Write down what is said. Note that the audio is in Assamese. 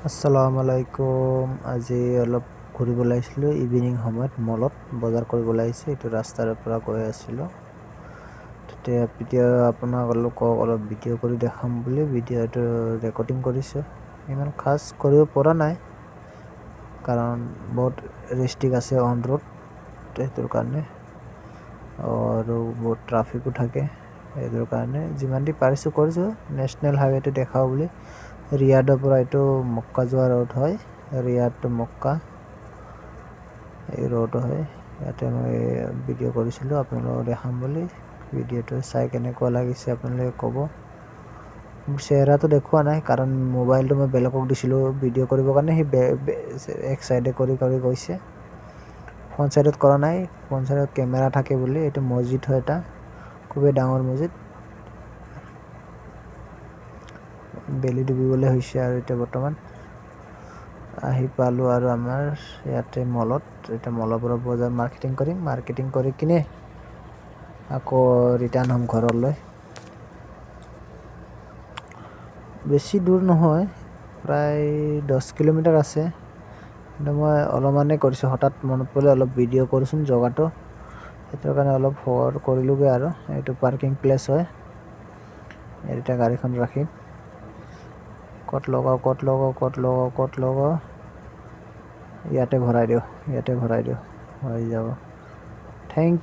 আসসালামু আলাইকুম। আজি অলপ ঘূৰিবলৈ আহিছিলোঁ ইভিনিং সময়ত মলত বজাৰ কৰিবলৈ আহিছোঁ। এইটো ৰাস্তাৰ পৰা গৈ আছিলোঁ, তেতিয়া আপোনালোকক অলপ ভিডিঅ' কৰি দেখাম বুলি ভিডিঅ'টো ৰেকৰ্ডিং কৰিছোঁ। ইমান খাছ কৰিব পৰা নাই কাৰণ বহুত ৰেষ্ট্ৰিক্ট আছে অন ৰোড, সেইটোৰ কাৰণে আৰু বহুত ট্ৰাফিকো থাকে। সেইটোৰ কাৰণে যিমান দি পাৰিছোঁ কৰিছোঁ। নেশ্যনেল হাইৱেটো দেখাওঁ বুলি। ৰিয়াদৰ পৰা এইটো মক্কা যোৱা ৰোড হয়, ৰিয়াদ টু মক্কা এই ৰোড হয়। ইয়াতে মই ভিডিঅ' কৰিছিলোঁ আপোনালোকক দেখাম বুলি। ভিডিঅ'টো চাই কেনেকুৱা লাগিছে আপোনালোকে ক'ব। মোৰ চেহেৰাটো দেখুওৱা নাই কাৰণ মোবাইলটো মই বেলেগক দিছিলোঁ ভিডিঅ' কৰিবৰ কাৰণে, সি এক চাইডে কৰি গৈছে। ফ্ৰণ্ট চাইডত কৰা নাই, ফ্ৰণ্ট চাইডত কেমেৰা থাকে বুলি। এইটো মছজিদ হয়, এটা খুবেই ডাঙৰ মছজিদ। বেলি ডুবিবলৈ হৈছে আৰু এতিয়া বৰ্তমান আহি পালোঁ আৰু আমাৰ ইয়াতে মলত। এতিয়া মলৰ পৰা বজাৰ মাৰ্কেটিং কৰি কিনে আকৌ ৰিটাৰ্ণ হ'ম ঘৰলৈ। বেছি দূৰ নহয়, প্ৰায় 10 কিলোমিটাৰ আছে। কিন্তু মই অলপমানেই কৰিছোঁ, হঠাৎ মনত পৰিলে অলপ ভিডিঅ' কৰিছোঁন জগাটো, সেইটোৰ কাৰণে অলপ কৰিলোঁগৈ। আৰু এইটো পাৰ্কিং প্লেচ হয়, এতিয়া গাড়ীখন ৰাখিম। ক'ত লগাওঁ, ইয়াতে ভৰাই দিওঁ হৈ যাব। Thank U.